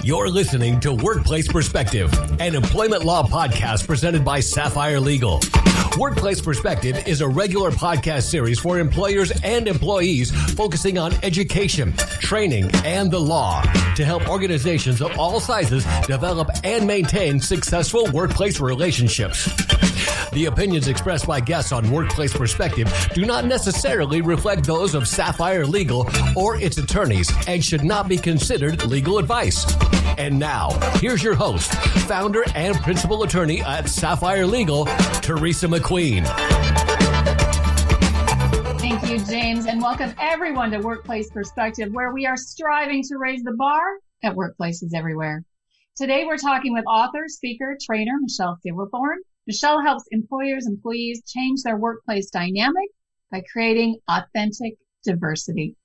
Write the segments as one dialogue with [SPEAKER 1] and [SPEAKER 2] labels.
[SPEAKER 1] You're listening to Workplace Perspective, an employment law podcast presented by Sapphire Legal. Workplace Perspective is a regular podcast series for employers and employees focusing on education, training, and the law to help organizations of all sizes develop and maintain successful workplace relationships. The opinions expressed by guests on Workplace Perspective do not necessarily reflect those of Sapphire Legal or its attorneys and should not be considered legal advice. And now, here's your host, founder and principal attorney at Sapphire Legal, Teresa McQueen.
[SPEAKER 2] Thank you, James, and welcome everyone to Workplace Perspective, where we are striving to raise the bar at workplaces everywhere. Today, we're talking with author, speaker, trainer, Michelle Silverthorn. Michelle helps employers and employees change their workplace dynamic by creating authentic diversity.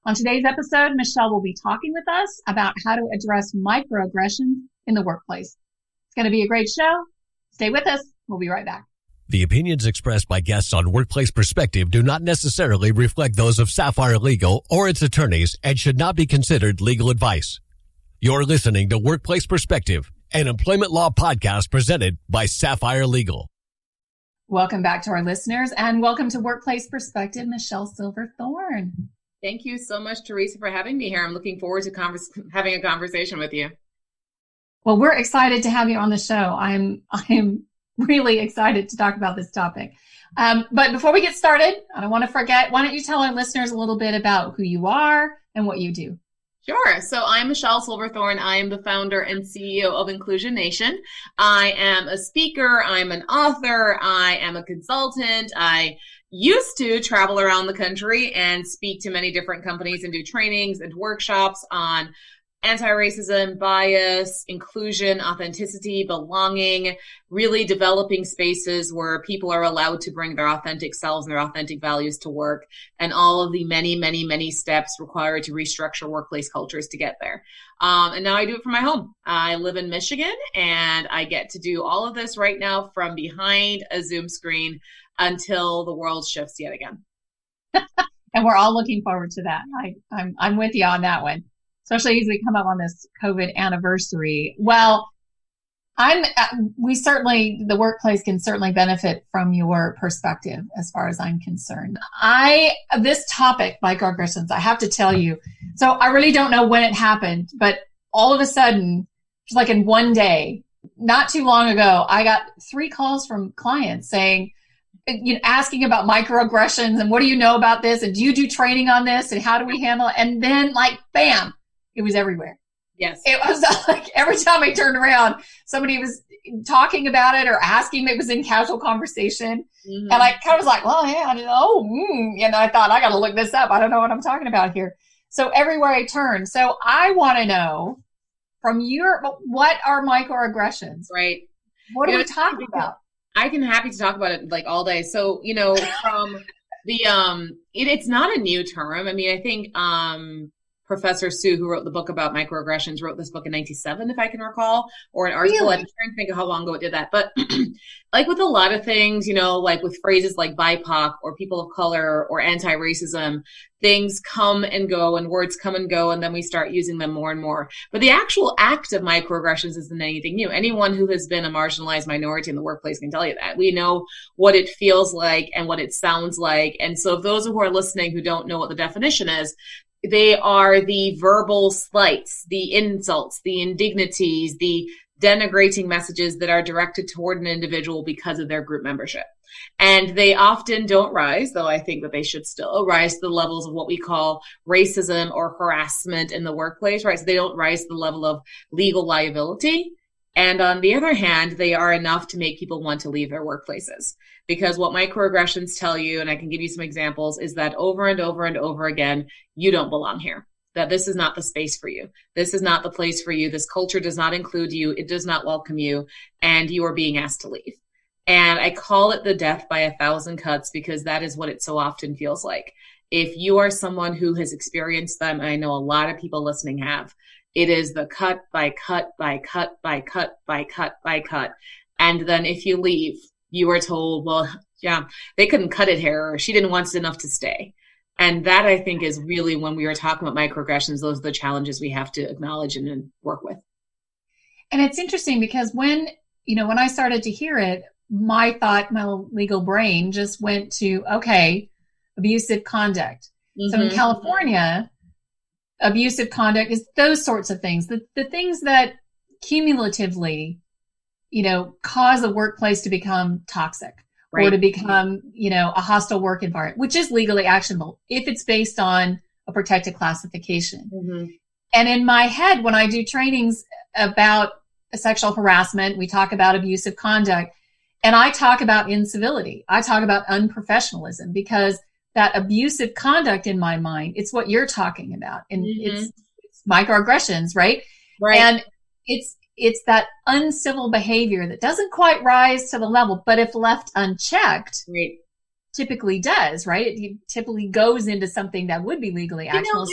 [SPEAKER 2] On today's episode, Michelle will be talking with us about how to address microaggressions in the workplace. It's going to be a great show. Stay with us. We'll be right back.
[SPEAKER 1] The opinions expressed by guests on Workplace Perspective do not necessarily reflect those of Sapphire Legal or its attorneys and should not be considered legal advice. You're listening to Workplace Perspective, an employment law podcast presented by Sapphire Legal.
[SPEAKER 2] Welcome back to our listeners and welcome to Workplace Perspective, Michelle Silverthorn.
[SPEAKER 3] Thank you so much, Teresa, for having me here. I'm looking forward to having a conversation with you.
[SPEAKER 2] Well, we're excited to have you on the show. I'm really excited to talk about this topic. But before we get started, I don't want to forget, why don't you tell our listeners a little bit about who you are and what you do?
[SPEAKER 3] Sure. So I'm Michelle Silverthorn. I am the founder and CEO of Inclusion Nation. I am a speaker. I'm an author. I am a consultant. I used to travel around the country and speak to many different companies and do trainings and workshops on anti-racism, bias, inclusion, authenticity, belonging, really developing spaces where people are allowed to bring their authentic selves and their authentic values to work, and all of the many, many, many steps required to restructure workplace cultures to get there. And now I do it from my home. I live in Michigan, and I get to do all of this right now from behind a Zoom screen until the world shifts yet again.
[SPEAKER 2] And we're all looking forward to that. I'm with you on that one, especially as we come up on this COVID anniversary. Well, the workplace can certainly benefit from your perspective as far as I'm concerned. This topic, microaggressions, I have to tell you, so I really don't know when it happened, but all of a sudden, just like in one day, not too long ago, I got 3 calls from clients saying, asking about microaggressions and what do you know about this? And do you do training on this? And how do we handle it? And then like, bam, it was everywhere.
[SPEAKER 3] Yes.
[SPEAKER 2] It was like every time I turned around, somebody was talking about it or asking. It was in casual conversation. Mm-hmm. And I kind of was like, well, yeah, I don't know. I thought I got to look this up. I don't know what I'm talking about here. So everywhere I turn. So I want to know from what are microaggressions?
[SPEAKER 3] Right.
[SPEAKER 2] What are we talking about?
[SPEAKER 3] I can happy to talk about it like all day. So, from the, it's not a new term. I mean, I think, Professor Sue, who wrote the book about microaggressions, wrote this book in 1997, if I can recall, or an article.
[SPEAKER 2] Really?
[SPEAKER 3] I'm trying to think of how long ago it did that. But like with a lot of things, like with phrases like BIPOC or people of color or anti-racism, things come and go and words come and go, and then we start using them more and more. But the actual act of microaggressions isn't anything new. Anyone who has been a marginalized minority in the workplace can tell you that. We know what it feels like and what it sounds like. And so if those who are listening who don't know what the definition is, they are the verbal slights, the insults, the indignities, the denigrating messages that are directed toward an individual because of their group membership. And they often don't rise, though I think that they should still rise to the levels of what we call racism or harassment in the workplace, right? So they don't rise to the level of legal liability. And on the other hand, they are enough to make people want to leave their workplaces. Because what microaggressions tell you, and I can give you some examples, is that over and over and over again, you don't belong here. That this is not the space for you. This is not the place for you. This culture does not include you. It does not welcome you. And you are being asked to leave. And I call it the death by 1,000 cuts because that is what it so often feels like. If you are someone who has experienced them, and I know a lot of people listening have, it is the cut by cut by cut by cut by cut by cut. And then if you leave, you are told, well, yeah, they couldn't cut it here, or she didn't want it enough to stay. And that, I think, is really when we are talking about microaggressions, those are the challenges we have to acknowledge and work with.
[SPEAKER 2] And it's interesting because when I started to hear it, my legal brain just went to, okay, abusive conduct. Mm-hmm. So in California, abusive conduct is those sorts of things, the things that cumulatively, cause a workplace to become toxic, right, or to become, a hostile work environment, which is legally actionable if it's based on a protected classification. Mm-hmm. And in my head, when I do trainings about sexual harassment, we talk about abusive conduct, and I talk about incivility. I talk about unprofessionalism, because that abusive conduct in my mind, it's what you're talking about. And mm-hmm. it's microaggressions, right? Right. And it's that uncivil behavior that doesn't quite rise to the level, but if left unchecked, right, typically does, right? It typically goes into something that would be legally actionable.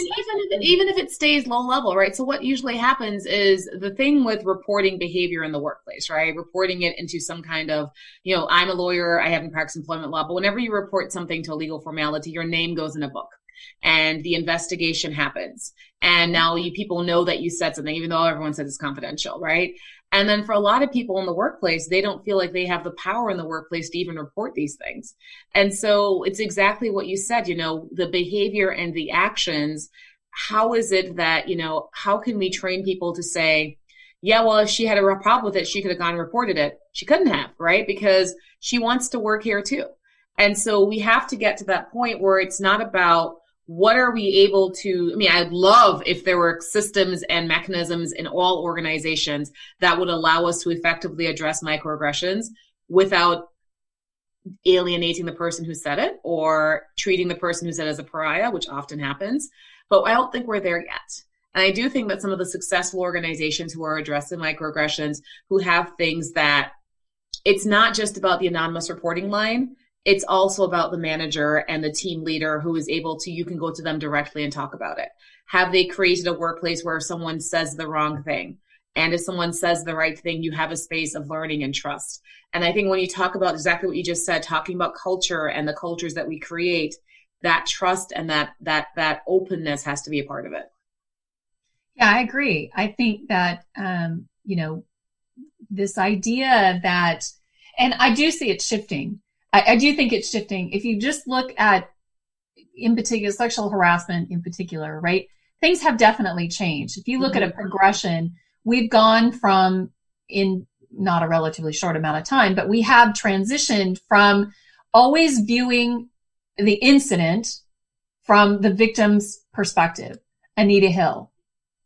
[SPEAKER 3] Even if it stays low level, right? So what usually happens is the thing with reporting behavior in the workplace, right? Reporting it into some kind of, I'm a lawyer, I haven't practiced employment law, but whenever you report something to a legal formality, your name goes in a book and the investigation happens. And now people know that you said something, even though everyone says it's confidential, right? And then for a lot of people in the workplace, they don't feel like they have the power in the workplace to even report these things. And so it's exactly what you said, the behavior and the actions. How is it that, how can we train people to say, yeah, well, if she had a problem with it, she could have gone and reported it. She couldn't have, right? Because she wants to work here too. And so we have to get to that point where it's not about what are we able to, I'd love if there were systems and mechanisms in all organizations that would allow us to effectively address microaggressions without alienating the person who said it or treating the person who said it as a pariah, which often happens. But I don't think we're there yet. And I do think that some of the successful organizations who are addressing microaggressions, who have things that it's not just about the anonymous reporting line, it's also about the manager and the team leader who is able to, you can go to them directly and talk about it. Have they created a workplace where if someone says the wrong thing, and if someone says the right thing, you have a space of learning and trust. And I think when you talk about exactly what you just said, talking about culture and the cultures that we create, that trust and that openness has to be a part of it.
[SPEAKER 2] Yeah, I agree. I think that, this idea that, and I do see it shifting. I do think it's shifting. If you just look at, in particular, sexual harassment in particular, right? Things have definitely changed. If you look at a progression, we've gone from, in not a relatively short amount of time, but we have transitioned from always viewing the incident from the victim's perspective. Anita Hill,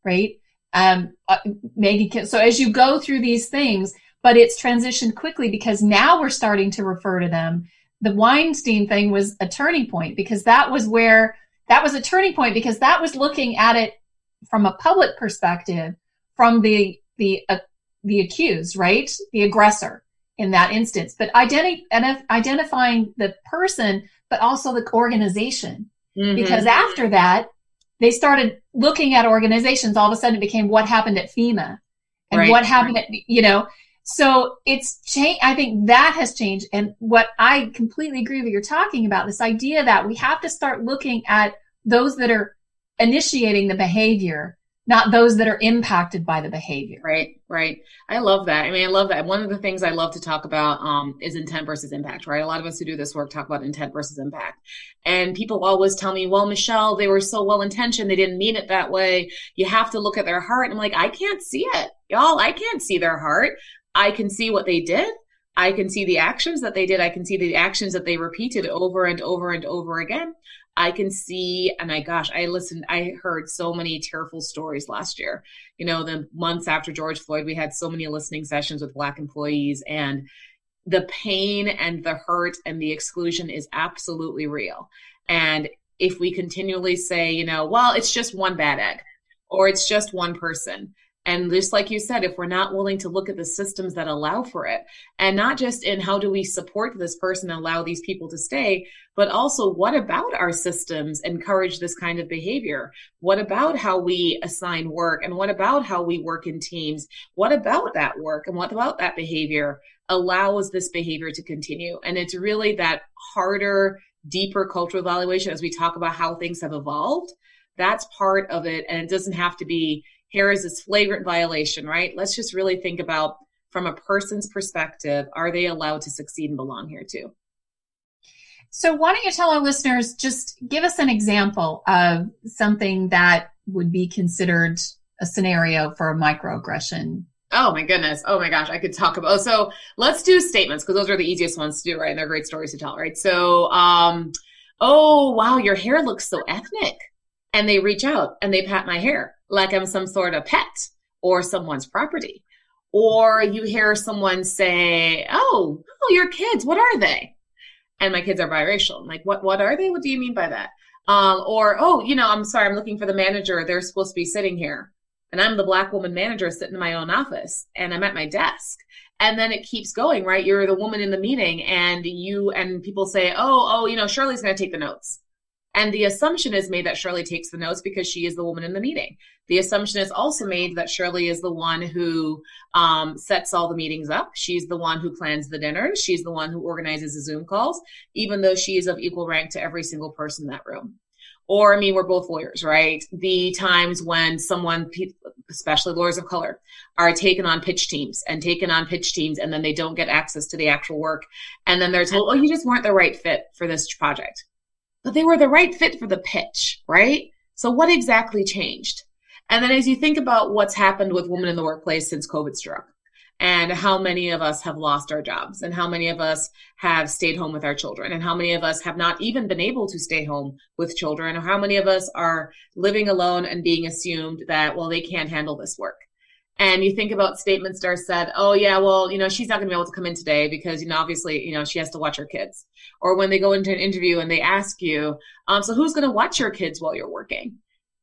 [SPEAKER 2] right? Maggie Kim. So as you go through these things, but it's transitioned quickly because now we're starting to refer to them. The Weinstein thing was a turning point because that was a turning point because that was looking at it from a public perspective, from the accused, right? The aggressor in that instance, but identifying the person, but also the organization. Mm-hmm. Because after that, they started looking at organizations. All of a sudden it became what happened at FEMA and what happened at, So it's changed. I think that has changed. And what I completely agree with you're talking about, this idea that we have to start looking at those that are initiating the behavior, not those that are impacted by the behavior.
[SPEAKER 3] Right. I love that. I love that. One of the things I love to talk about is intent versus impact, right? A lot of us who do this work talk about intent versus impact. And people always tell me, well, Michelle, they were so well-intentioned. They didn't mean it that way. You have to look at their heart. And I'm like, I can't see it. Y'all, I can't see their heart. I can see what they did. I can see the actions that they did. I can see the actions that they repeated over and over and over again. I can see, and I heard so many tearful stories last year. The months after George Floyd, we had so many listening sessions with Black employees, and the pain and the hurt and the exclusion is absolutely real. And if we continually say, well, it's just one bad egg, or it's just one person. And just like you said, if we're not willing to look at the systems that allow for it, and not just in how do we support this person and allow these people to stay, but also what about our systems encourage this kind of behavior? What about how we assign work? And what about how we work in teams? What about that work? And what about that behavior allows this behavior to continue? And it's really that harder, deeper cultural evaluation as we talk about how things have evolved. That's part of it. And it doesn't have to be here is this flagrant violation, right? Let's just really think about, from a person's perspective, are they allowed to succeed and belong here too?
[SPEAKER 2] So why don't you tell our listeners, just give us an example of something that would be considered a scenario for a microaggression.
[SPEAKER 3] Oh my goodness. Oh my gosh. I could talk about, so let's do statements, because those are the easiest ones to do, right? And they're great stories to tell, right? So, oh, wow, your hair looks so ethnic. And they reach out and they pat my hair like I'm some sort of pet or someone's property. Or you hear someone say, oh, your kids, what are they? And my kids are biracial. I'm like, what are they? What do you mean by that? Or, oh, I'm sorry, I'm looking for the manager. They're supposed to be sitting here. And I'm the Black woman manager sitting in my own office and I'm at my desk. And then it keeps going, right? You're the woman in the meeting and people say, Shirley's going to take the notes. And the assumption is made that Shirley takes the notes because she is the woman in the meeting. The assumption is also made that Shirley is the one who sets all the meetings up. She's the one who plans the dinners. She's the one who organizes the Zoom calls, even though she is of equal rank to every single person in that room. Or, we're both lawyers, right? The times when someone, especially lawyers of color, are taken on pitch teams, and then they don't get access to the actual work. And then they're told, you just weren't the right fit for this project. But they were the right fit for the pitch, right? So what exactly changed? And then as you think about what's happened with women in the workplace since COVID struck, and how many of us have lost our jobs, and how many of us have stayed home with our children, and how many of us have not even been able to stay home with children, and how many of us are living alone and being assumed that, they can't handle this work. And you think about statements that are said, she's not going to be able to come in today because, obviously, she has to watch her kids. Or when they go into an interview and they ask you, so who's going to watch your kids while you're working?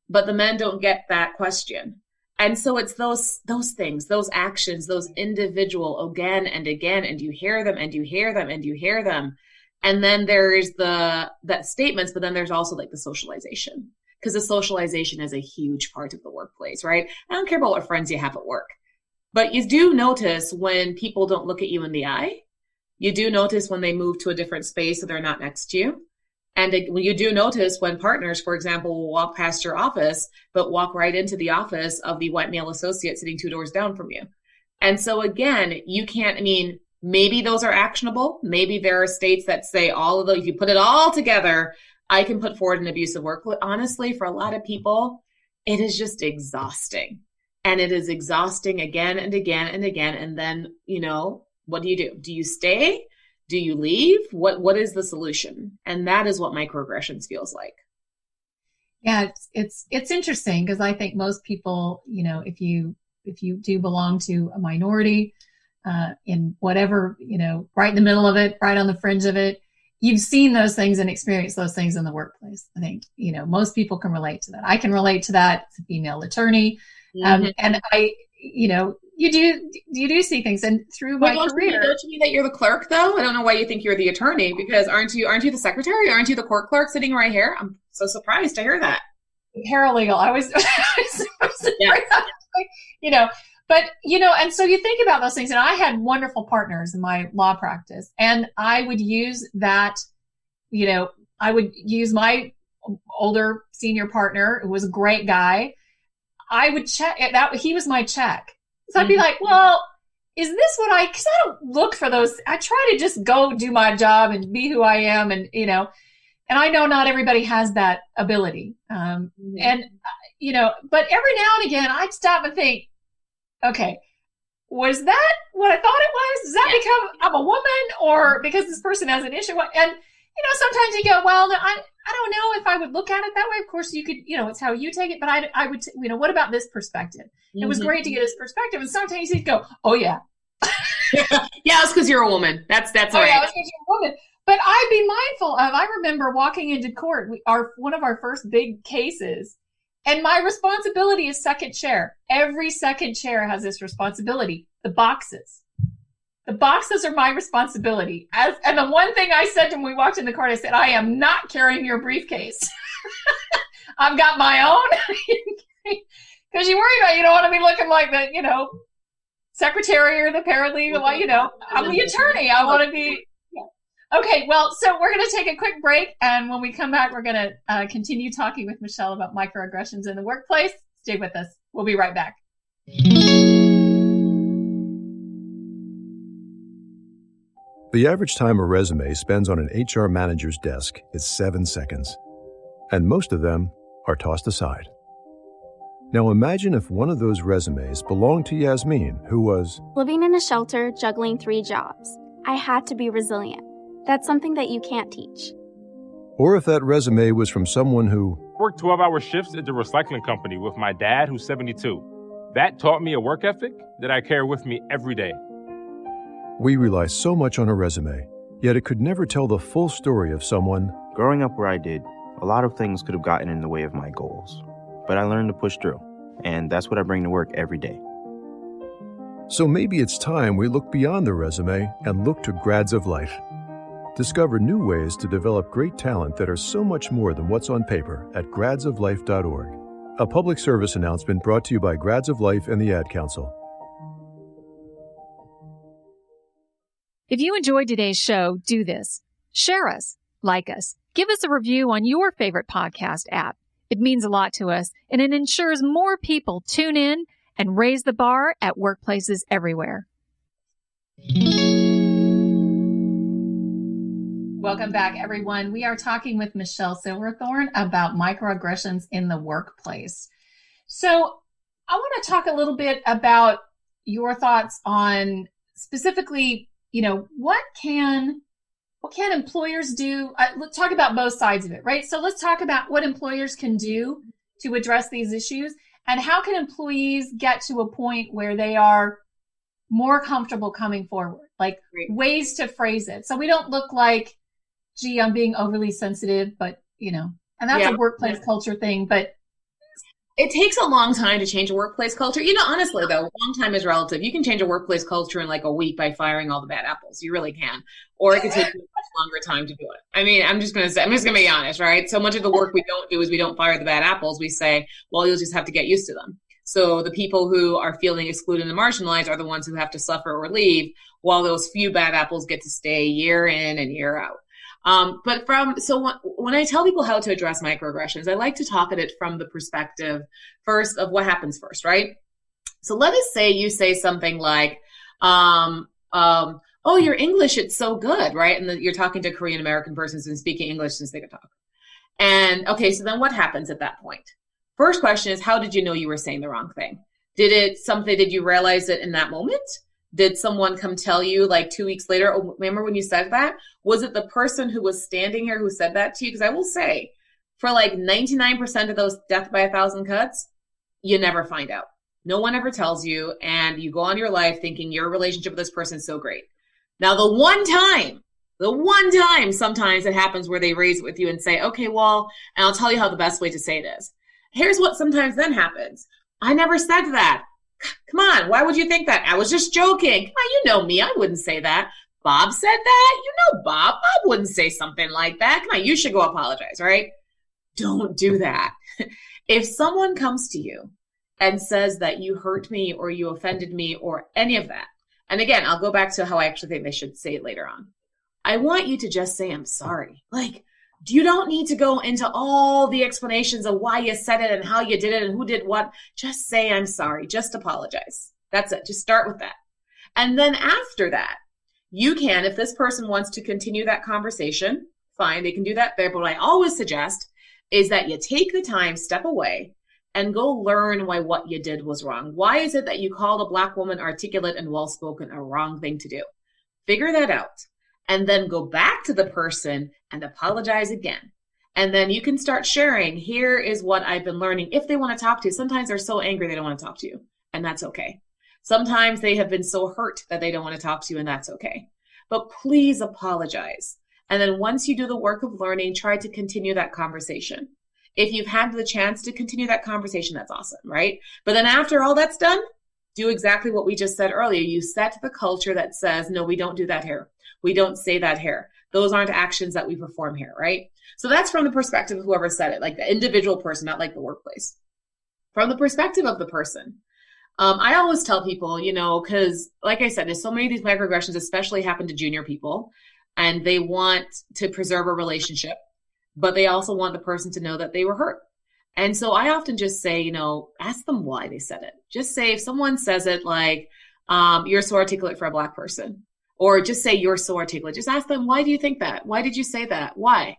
[SPEAKER 3] But the men don't get that question. And so it's those things, those actions, those individual again and again, and you hear them and you hear them and you hear them. And then there's that statements, but then there's also like the socialization. Because the socialization is a huge part of the workplace, right? I don't care about what friends you have at work, but you do notice when people don't look at you in the eye. You do notice when they move to a different space so they're not next to you. And you do notice when partners, for example, will walk past your office, but walk right into the office of the white male associate sitting 2 doors down from you. And so again, you can't, maybe those are actionable. Maybe there are states that say all of those, if you put it all together, I can put forward an abusive work. But honestly, for a lot of people, it is just exhausting. And it is exhausting again and again and again. And then, what do you do? Do you stay? Do you leave? What is the solution? And that is what microaggressions feels like.
[SPEAKER 2] Yeah, it's interesting because I think most people, if you do belong to a minority, in whatever, right in the middle of it, right on the fringe of it, you've seen those things and experienced those things in the workplace. I think, most people can relate to that. I can relate to that as a female attorney.
[SPEAKER 3] Mm-hmm.
[SPEAKER 2] And I, you do see things, and through my career.
[SPEAKER 3] Don't you mean that you're the clerk though? I don't know why you think you're the attorney, because aren't you the secretary? Aren't you the court clerk sitting right here? I'm so surprised to hear that.
[SPEAKER 2] Paralegal. I was yeah. But, and so you think about those things, and I had wonderful partners in my law practice, and I would use that, I would use my older senior partner, who was a great guy. I would check that. He was my check. So I'd be like, well, is this because I don't look for those. I try to just go do my job and be who I am. And, and I know not everybody has that ability. And, but every now and again, I'd stop and think, okay, was that what I thought it was? Does that become I'm a woman, or because this person has an issue? And, sometimes you go, well, no, I don't know if I would look at it that way. Of course you could, it's how you take it, but I would, what about this perspective? Mm-hmm. It was great to get his perspective. And sometimes you'd go, oh yeah.
[SPEAKER 3] Yeah, it's because you're a woman. That's right.
[SPEAKER 2] Yeah, it's because you're a woman. But I'd be mindful of, I remember walking into court, one of our first big cases, and my responsibility is second chair. Every second chair has this responsibility. The boxes are my responsibility. And the one thing I said to him when we walked in the court, I said, I am not carrying your briefcase. I've got my own. Because you worry about, you don't want to be looking like the, secretary or the paralegal. I'm the attorney. I want to be. Yeah. Okay, well, so we're going to take a quick break. And when we come back, we're going to continue talking with Michelle about microaggressions in the workplace. Stay with us. We'll be right back.
[SPEAKER 4] The average time a resume spends on an HR manager's desk is 7 seconds, and most of them are tossed aside. Now imagine if one of those resumes belonged to Yasmin, who was
[SPEAKER 5] living in a shelter, juggling 3 jobs. I had to be resilient. That's something that you can't teach.
[SPEAKER 4] Or if that resume was from someone who
[SPEAKER 6] worked 12-hour shifts at the recycling company with my dad, who's 72. That taught me a work ethic that I carry with me every day.
[SPEAKER 4] We rely so much on a resume, yet it could never tell the full story of someone.
[SPEAKER 7] Growing up where I did, a lot of things could have gotten in the way of my goals. But I learned to push through, and that's what I bring to work every day.
[SPEAKER 4] So maybe it's time we look beyond the resume and look to Grads of Life. Discover new ways to develop great talent that are so much more than what's on paper at gradsoflife.org. A public service announcement brought to you by Grads of Life and the Ad Council.
[SPEAKER 8] If you enjoyed today's show, do this. Share us, like us, give us a review on your favorite podcast app. It means a lot to us, and it ensures more people tune in and raise the bar at workplaces everywhere.
[SPEAKER 2] Welcome back, everyone. We are talking with Michelle Silverthorn about microaggressions in the workplace. So I want to talk a little bit about your thoughts on specifically, what can employers do? Let's talk about both sides of it, right? So let's talk about what employers can do to address these issues, and how can employees get to a point where they are more comfortable coming forward, like ways to phrase it. So we don't look like, gee, I'm being overly sensitive, but, and that's a workplace culture thing, but
[SPEAKER 3] it takes a long time to change a workplace culture. Honestly, though, long time is relative. You can change a workplace culture in like a week by firing all the bad apples. You really can. Or it could take you a much longer time to do it. I mean, I'm just going to be honest, right? So much of the work we don't do is we don't fire the bad apples. We say, well, you'll just have to get used to them. So the people who are feeling excluded and marginalized are the ones who have to suffer or leave, while those few bad apples get to stay year in and year out. When I tell people how to address microaggressions, I like to talk at it from the perspective first of what happens first, right? So let us say you say something like, oh, your English, it's so good, right? And you're talking to Korean American persons and speaking English since they can talk. And okay, so then what happens at that point? First question is, how did you know you were saying the wrong thing? Did you realize it in that moment? Did someone come tell you like 2 weeks later, oh, remember when you said that? Was it the person who was standing here who said that to you? Because I will say, for like 99% of those death by 1,000 cuts, you never find out. No one ever tells you, and you go on your life thinking your relationship with this person is so great. Now, the one time sometimes it happens where they raise it with you and say, okay, well, and I'll tell you how the best way to say it is. Here's what sometimes then happens. I never said that. Come on, why would you think that? I was just joking. Come on, you know me. I wouldn't say that. Bob said that. You know Bob. Bob wouldn't say something like that. Come on, you should go apologize, right? Don't do that. If someone comes to you and says that you hurt me or you offended me or any of that, and again, I'll go back to how I actually think they should say it later on. I want you to just say, I'm sorry. Like, you don't need to go into all the explanations of why you said it and how you did it and who did what. Just say, I'm sorry. Just apologize. That's it. Just start with that. And then after that, you can, if this person wants to continue that conversation, fine, they can do that there. But what I always suggest is that you take the time, step away, and go learn why what you did was wrong. Why is it that you called a Black woman articulate and well-spoken a wrong thing to do? Figure that out. And then go back to the person and apologize again. And then you can start sharing, here is what I've been learning. If they want to talk to you, sometimes they're so angry they don't want to talk to you, and that's okay. Sometimes they have been so hurt that they don't want to talk to you, and that's okay. But please apologize. And then once you do the work of learning, try to continue that conversation. If you've had the chance to continue that conversation, that's awesome, right? But then after all that's done, do exactly what we just said earlier. You set the culture that says, no, we don't do that here. We don't say that here. Those aren't actions that we perform here, right? So that's from the perspective of whoever said it, like the individual person, not like the workplace. From the perspective of the person, I always tell people, because like I said, there's so many of these microaggressions especially happen to junior people, and they want to preserve a relationship, but they also want the person to know that they were hurt. And so I often just say, ask them why they said it. Just say, if someone says it like, you're so articulate for a Black person, or just say you're so articulate, just ask them, why do you think that? Why did you say that? Why?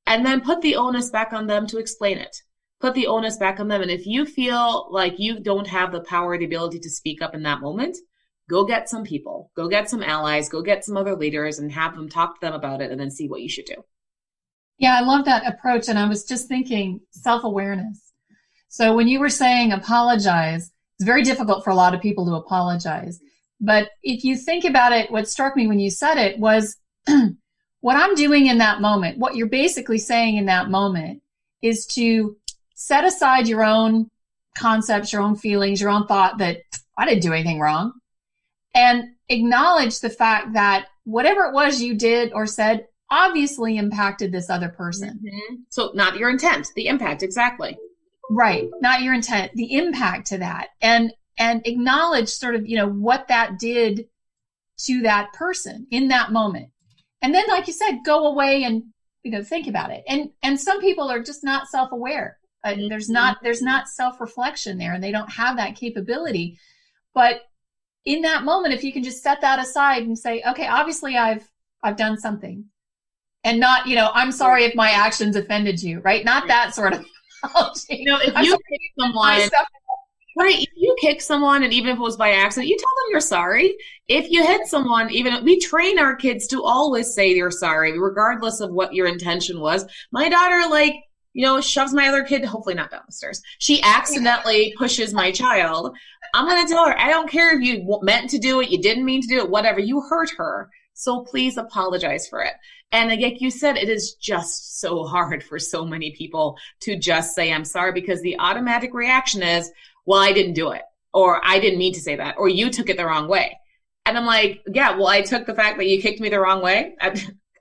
[SPEAKER 3] And then put the onus back on them to explain it. Put the onus back on them. And if you feel like you don't have the power or the ability to speak up in that moment, go get some people, go get some allies, go get some other leaders and have them talk to them about it and then see what you should do.
[SPEAKER 2] Yeah, I love that approach. And I was just thinking self-awareness. So when you were saying apologize, it's very difficult for a lot of people to apologize. But if you think about it, what struck me when you said it was what I'm doing in that moment, what you're basically saying in that moment is to set aside your own concepts, your own feelings, your own thought that I didn't do anything wrong, and acknowledge the fact that whatever it was you did or said obviously impacted this other person.
[SPEAKER 3] Mm-hmm. So not your intent, the impact, exactly.
[SPEAKER 2] Right. Not your intent, the impact to that. And acknowledge sort of, what that did to that person in that moment. And then, like you said, go away and, think about it. And some people are just not self-aware. There's not self-reflection there, and they don't have that capability. But in that moment, if you can just set that aside and say, okay, obviously I've done something, and not, I'm sorry if my actions offended you, right? Not that sort of apology.
[SPEAKER 3] If you kick someone, right? If you kick someone, and even if it was by accident, you tell them you're sorry. If you hit someone, we train our kids to always say you're sorry, regardless of what your intention was. My daughter, shoves my other kid, hopefully not down the stairs. She accidentally pushes my child. I'm going to tell her, I don't care if you meant to do it, you didn't mean to do it, whatever, you hurt her. So please apologize for it. And like you said, it is just so hard for so many people to just say, I'm sorry, because the automatic reaction is, well, I didn't do it, or I didn't mean to say that, or you took it the wrong way. And I'm like, yeah, well, I took the fact that you kicked me the wrong way.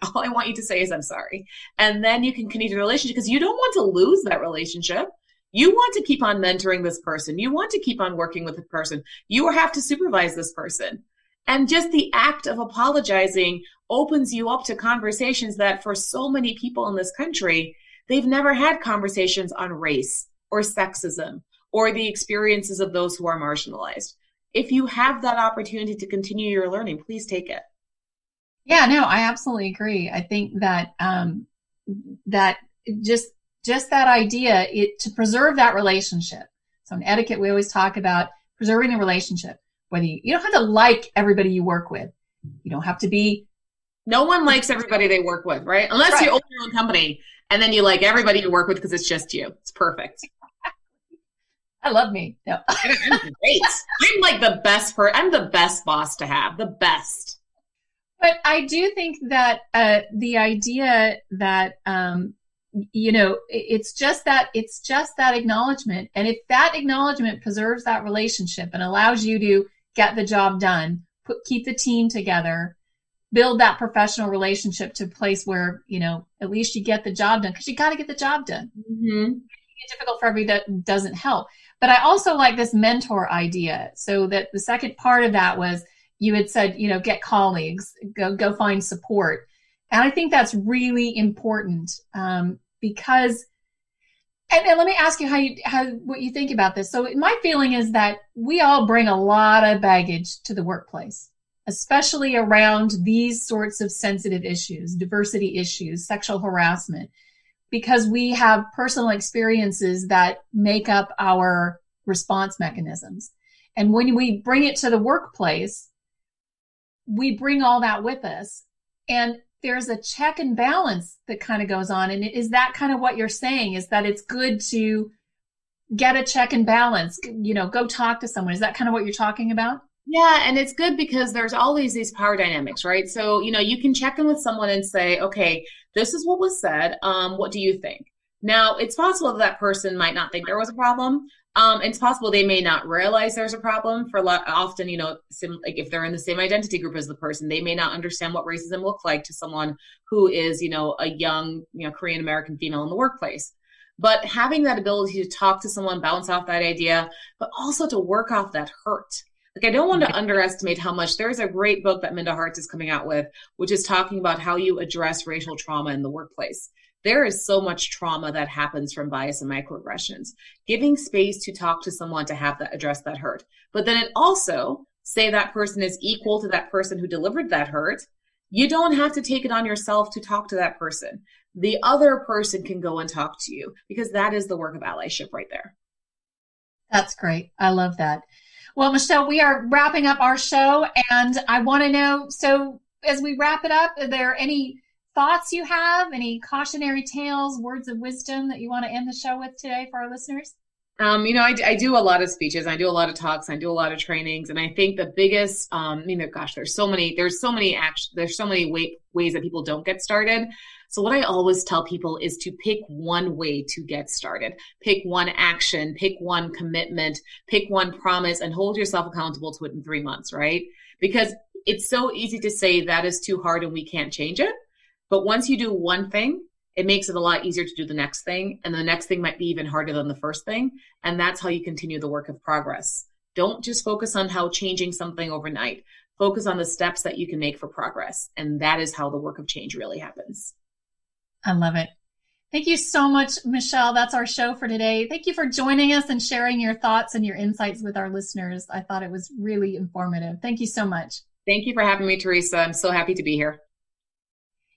[SPEAKER 3] All I want you to say is I'm sorry. And then you can continue the relationship, because you don't want to lose that relationship. You want to keep on mentoring this person. You want to keep on working with the person. You have to supervise this person. And just the act of apologizing opens you up to conversations that for so many people in this country, they've never had conversations on race or sexism or the experiences of those who are marginalized. If you have that opportunity to continue your learning, please take it.
[SPEAKER 2] Yeah, no, I absolutely agree. I think that that just that idea, to preserve that relationship. So in etiquette, we always talk about preserving the relationship. Whether you don't have to like everybody you work with. You don't have to be.
[SPEAKER 3] No one likes everybody they work with, right? Unless right. You own your own company and then you like everybody you work with because it's just you. It's perfect.
[SPEAKER 2] I love me. No.
[SPEAKER 3] I'm great. I'm like the best I'm the best boss to have. The best.
[SPEAKER 2] But I do think that the idea that it's just that acknowledgement, and if that acknowledgement preserves that relationship and allows you to get the job done, keep the team together, build that professional relationship to a place where at least you get the job done, because you got to get the job done. Mm-hmm. It's difficult for everybody that doesn't help. But I also like this mentor idea. So that the second part of that was, you had said, get colleagues, go find support. And I think that's really important because, and let me ask you what you think about this. So my feeling is that we all bring a lot of baggage to the workplace, especially around these sorts of sensitive issues, diversity issues, sexual harassment, because we have personal experiences that make up our response mechanisms. And when we bring it to the workplace, we bring all that with us. And there's a check and balance that kind of goes on. And is that kind of what you're saying, is that it's good to get a check and balance, go talk to someone? Is that kind of what you're talking about?
[SPEAKER 3] Yeah. And it's good because there's always these power dynamics, right? So, you can check in with someone and say, okay, this is what was said. What do you think? Now, it's possible that person might not think there was a problem. It's possible they may not realize there's a problem. For often, like if they're in the same identity group as the person, they may not understand what racism looks like to someone who is, a young, Korean American female in the workplace. But having that ability to talk to someone, bounce off that idea, but also to work off that hurt. Like, I don't want to underestimate how much. There's a great book that Minda Harts is coming out with, which is talking about how you address racial trauma in the workplace. There is so much trauma that happens from bias and microaggressions. Giving space to talk to someone to have that address that hurt. But then it also, say that person is equal to that person who delivered that hurt, you don't have to take it on yourself to talk to that person. The other person can go and talk to you, because that is the work of allyship right there.
[SPEAKER 2] That's great. I love that. Well, Michelle, we are wrapping up our show, and I want to know, so as we wrap it up, are there any thoughts you have, any cautionary tales, words of wisdom that you want to end the show with today for our listeners?
[SPEAKER 3] I do a lot of speeches, I do a lot of talks, I do a lot of trainings, and I think the biggest, there's so many ways that people don't get started. So what I always tell people is to pick one way to get started. Pick one action, pick one commitment, pick one promise, and hold yourself accountable to it in 3 months, right? Because it's so easy to say that is too hard and we can't change it. But once you do one thing, it makes it a lot easier to do the next thing. And the next thing might be even harder than the first thing. And that's how you continue the work of progress. Don't just focus on how changing something overnight. Focus on the steps that you can make for progress. And that is how the work of change really happens.
[SPEAKER 2] I love it. Thank you so much, Michelle. That's our show for today. Thank you for joining us and sharing your thoughts and your insights with our listeners. I thought it was really informative. Thank you so much.
[SPEAKER 3] Thank you for having me, Teresa. I'm so happy to be here.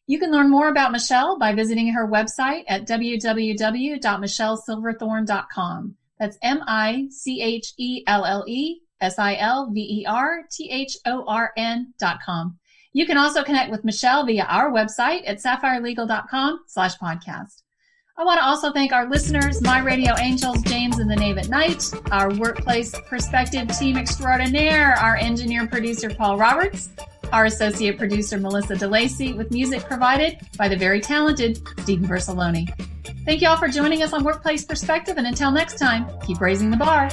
[SPEAKER 2] You can learn more about Michelle by visiting her website at www.michellesilverthorn.com. That's MICHELLESILVERTHORN.com. You can also connect with Michelle via our website at sapphirelegal.com/podcast. I want to also thank our listeners, my radio angels, James and the Knave at Night, our workplace perspective team extraordinaire, our engineer and producer, Paul Roberts, our associate producer, Melissa DeLacey, with music provided by the very talented Stephen Versaloni. Thank you all for joining us on Workplace Perspective, and until next time, keep raising the bar.